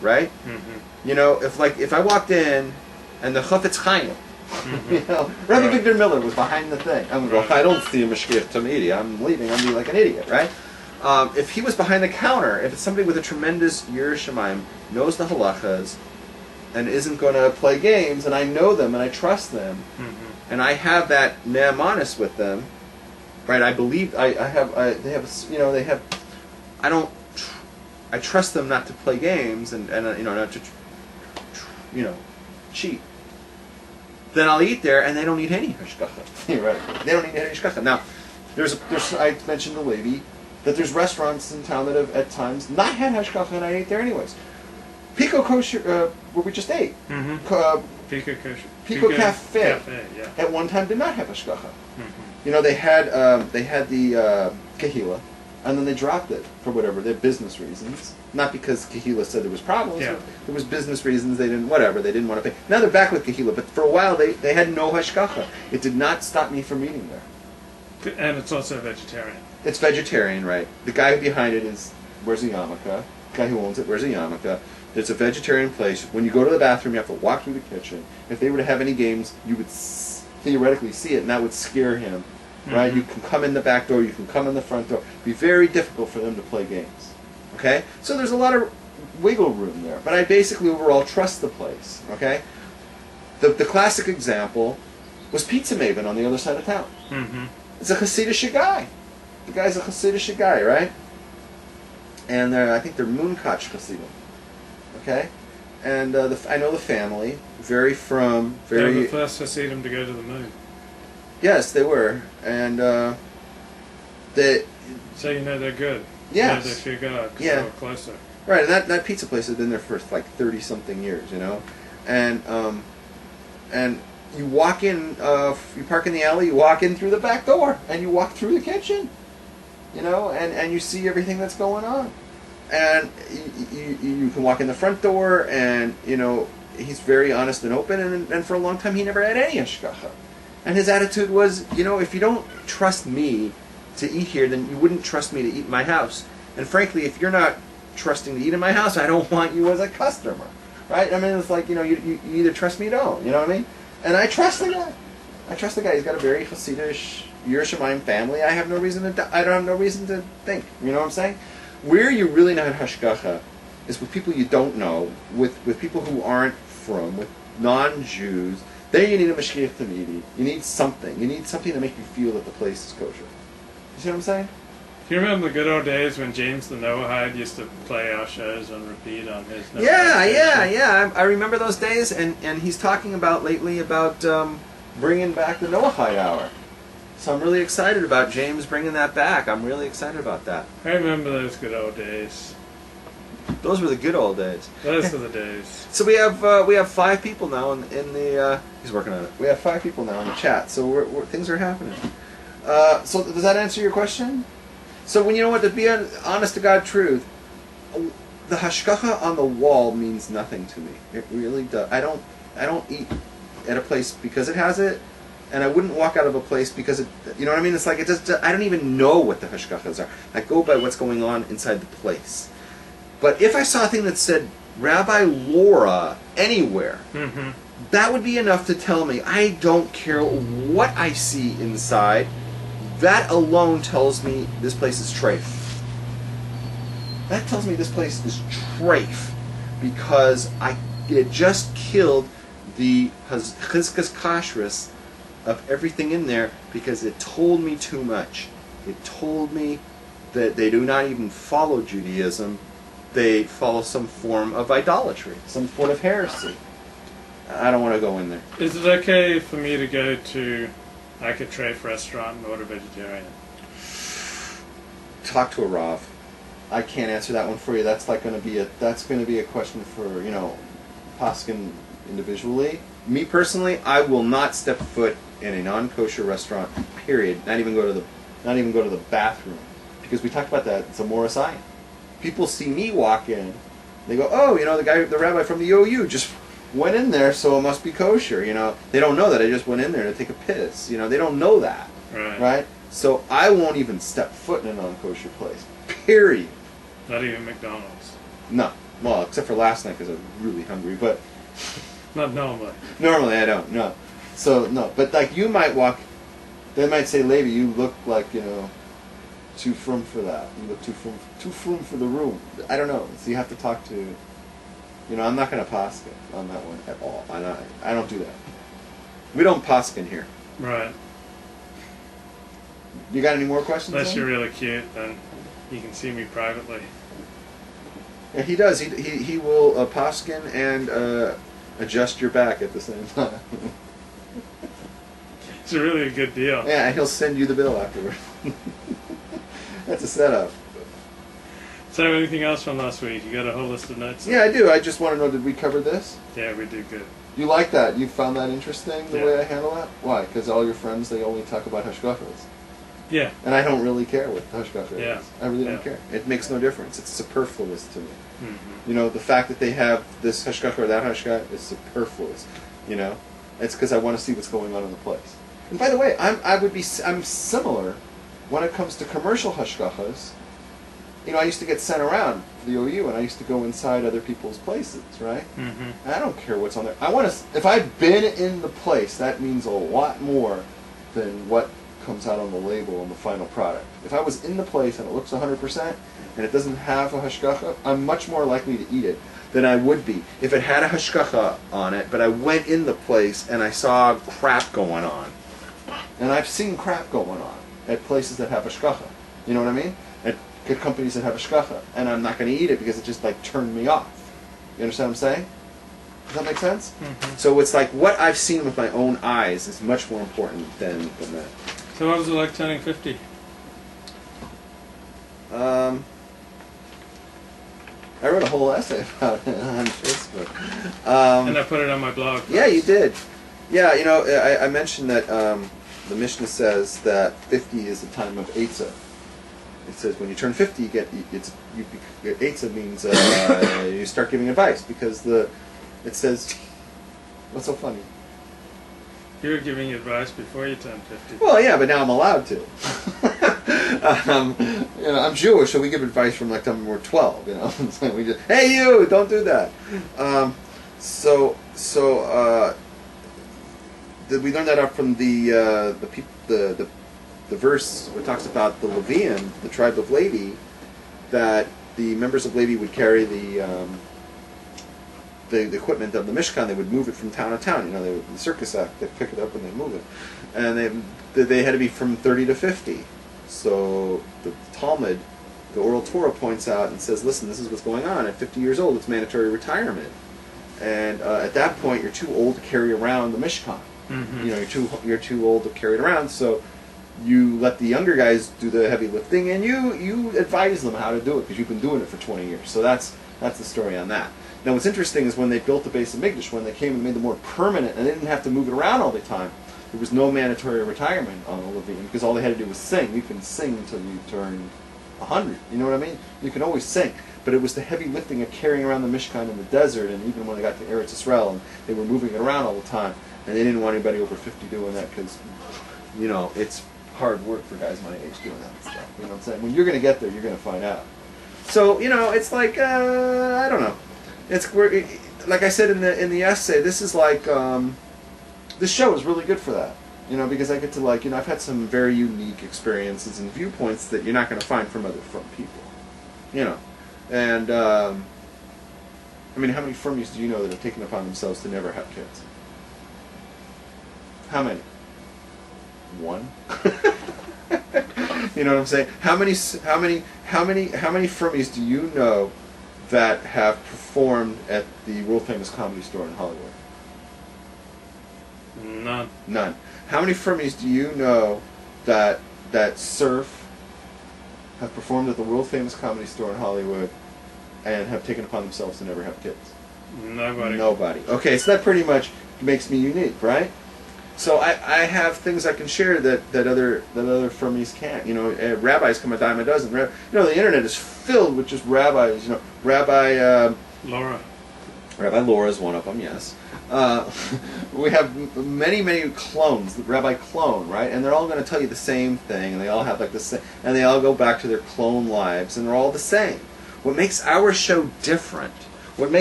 right? Mm-hmm. You know, if I walked in and the Chafetz Chaim, Mm-hmm. you know, Rabbi Victor Miller was behind the thing. I'm going to go, I don't see a Mashgiach Tamidi. I'm leaving. I'm being like an idiot, right? If he was behind the counter, if it's somebody with a tremendous Yireh Shamayim, knows the halachas, and isn't going to play games, and I know them and I trust them, Mm-hmm. and I have that ne'amanis with them, right? I believe they have, I trust them not to play games and not to, cheat. Then I'll eat there, and they don't need any hashgacha. Right? They don't need any hashgacha. Now, I mentioned to Levi that there's restaurants in town that have at times not had hashgacha, and I ate there anyways. Pico Kosher, where we just ate. Mm-hmm. Pico Kosher. Pico Cafe. Yeah. At one time did not have hashgacha. Mm-hmm. You know, they had the kahila, and then they dropped it for whatever their business reasons. Not because kahila said there was problems. Yeah. There was business reasons. They didn't want to pay. Now they're back with kahila, but for a while they had no hashgacha. It did not stop me from eating there. And it's also vegetarian. It's vegetarian, right? The guy behind it wears a yarmulke. The guy who owns it wears a yarmulke. It's a vegetarian place. When you go to the bathroom, you have to walk through the kitchen. If they were to have any games, you would theoretically see it, and that would scare him, right? Mm-hmm. You can come in the back door, you can come in the front door. It'd be very difficult for them to play games, okay? So there's a lot of wiggle room there, but I basically overall trust the place, okay? The classic example was Pizza Maven on the other side of town. Mm-hmm. It's a Hasidic guy. The guy's a Hasidic guy, right? And I think they're Moonkach Hasidim. Okay, and I know the family. They're the first Hasidim to go to the moon. Yes, they were, and they. So you know they're good. Yes. You know they fear God. Yeah. So closer. Right, and that pizza place has been there for like 30-something years, you know, and you walk in, you park in the alley, you walk in through the back door, and you walk through the kitchen, you know, and you see everything that's going on. And you can walk in the front door, and he's very honest and open. And for a long time, he never had any hashgacha. And his attitude was, if you don't trust me to eat here, then you wouldn't trust me to eat in my house. And frankly, if you're not trusting to eat in my house, I don't want you as a customer, right? I mean, it's like you either trust me or don't. You know what I mean? And I trust the guy. He's got a very Hasidic Yireh Shamayim family. I don't have no reason to think. You know what I'm saying? Where you really know hashgacha is with people you don't know, with people who aren't from, with non-Jews. There you need a Mashgiach Tamidi. You need something. You need something to make you feel that the place is kosher. You see what I'm saying? Do you remember the good old days when James the Noahide used to play our shows on repeat on his Noahide Yeah. I remember those days, and he's talking about lately about bringing back the Noahide Hour. So I'm really excited about James bringing that back. I'm really excited about that. I remember those good old days. Those were the good old days. Those were the days. So we have 5 people now in the. He's working on it. We have 5 people now in the chat. So things are happening. So does that answer your question? So when to be honest to God truth, the hashgacha on the wall means nothing to me. It really does. I don't eat at a place because it has it. And I wouldn't walk out of a place because you know what I mean? It's like I don't even know what the hashgachas are. I go by what's going on inside the place. But if I saw a thing that said Rabbi Laura anywhere, that would be enough to tell me I don't care what I see inside. That alone tells me this place is treif. That tells me this place is treif because it just killed the chizkas kashrus of everything in there because it told me too much. It told me that they do not even follow Judaism. They follow some form of idolatry, some form of heresy. I don't want to go in there. Is it okay for me to go to like a treif restaurant and order vegetarian? Talk to a Rav. I can't answer that one for you. That's going to be a question for Paskin individually. Me personally, I will not step foot in a non-kosher restaurant. Period. Not even go to the bathroom, because we talked about that. It's a Morasai. People see me walk in, they go, "Oh, the rabbi from the OU just went in there, so it must be kosher." They don't know that I just went in there to take a piss. They don't know that, right? So I won't even step foot in a non-kosher place. Period. Not even McDonald's. No, Well, except for last night because I was really hungry, but Not normally. normally I don't. No. So no, but like you might walk, they might say, "Levi, you look like too frum for that. You look too frum for the room." I don't know. So you have to talk to. I'm not going to paskin on that one at all. I don't do that. We don't paskin here. Right. You got any more questions? Unless you're really cute, then you can see me privately. Yeah, he does. He will paskin and adjust your back at the same time. It's really a good deal. Yeah, and he'll send you the bill afterward. That's a setup. So anything else from last week? You got a whole list of notes? Yeah, I do. I just want to know, did we cover this? Yeah, we do good. You like that? You found that interesting, the Yeah. way I handle that? Why? Because all your friends, they only talk about hashgachas. Yeah. And I don't really care what the hashgacha Yeah. is. I really don't Yeah. care. It makes no difference. It's superfluous to me. Mm-hmm. The fact that they have this hashgacha or that hashgacha is superfluous. It's because I want to see what's going on in the place. And by the way, I'm similar when it comes to commercial hashgachas. I used to get sent around for the OU, and I used to go inside other people's places, right? Mm-hmm. And I don't care what's on there. I want to. If I've been in the place, that means a lot more than what comes out on the label on the final product. If I was in the place and it looks 100% and it doesn't have a hashgacha, I'm much more likely to eat it than I would be if it had a hashgacha on it, but I went in the place and I saw crap going on. And I've seen crap going on at places that have hashgacha. You know what I mean? At companies that have hashgacha. And I'm not going to eat it because it just turned me off. You understand what I'm saying? Does that make sense? Mm-hmm. So it's like what I've seen with my own eyes is much more important than that. So what was it like turning 50? I wrote a whole essay about it on Facebook. And I put it on my blog. Yeah, you did. Yeah, I mentioned that the Mishnah says that 50 is the time of Eitzah. It says when you turn 50, Eitzah means you start giving advice because it says, what's so funny? You were giving advice before you turned 50. Well, yeah, but now I'm allowed to. I'm Jewish, so we give advice from the time we're 12. So we just, hey, you, don't do that. We learned that out from the verse where it talks about the Levian, the tribe of Levi, that the members of Levi would carry the equipment of the Mishkan. They would move it from town to town. The circus act, they pick it up and they move it, and they had to be from 30 to 50. So the Talmud, the oral Torah, points out and says, "Listen, this is what's going on. At 50 years old, it's mandatory retirement, and at that point, you're too old to carry around the Mishkan. Mm-hmm. You're too old to carry it around. So you let the younger guys do the heavy lifting, and you advise them how to do it because you've been doing it for 20 years. So that's the story on that." Now, what's interesting is when they built the base of Mikdash, when they came and made it more permanent, and they didn't have to move it around all the time, there was no mandatory retirement on the Levine because all they had to do was sing. You can sing until you turn 100. You know what I mean? You can always sing. But it was the heavy lifting of carrying around the Mishkan in the desert, and even when they got to Eretz Yisrael, and they were moving it around all the time, and they didn't want anybody over 50 doing that because, it's hard work for guys my age doing that stuff. You know what I'm saying? When you're going to get there, you're going to find out. So, it's like, I don't know. Like I said in the essay, this is like this show is really good for that, because I get to I've had some very unique experiences and viewpoints that you're not going to find from people, and how many Fermis do you know that have taken upon themselves to never have kids? How many? One. You know what I'm saying? How many Fermis do you know that have performed at the world famous Comedy Store in Hollywood? None. How many Fermis do you know that surf, have performed at the world famous Comedy Store in Hollywood, and have taken upon themselves to never have kids? Nobody. Okay, so that pretty much makes me unique, right? So I have things I can share that other Fermis can't. Rabbis come a dime a dozen. The internet is filled with just rabbis. Rabbi Laura is one of them. Yes. We have many clones. The Rabbi clone, right? And they're all going to tell you the same thing, and they all have the same, and they all go back to their clone lives, and they're all the same. What makes our show different What makes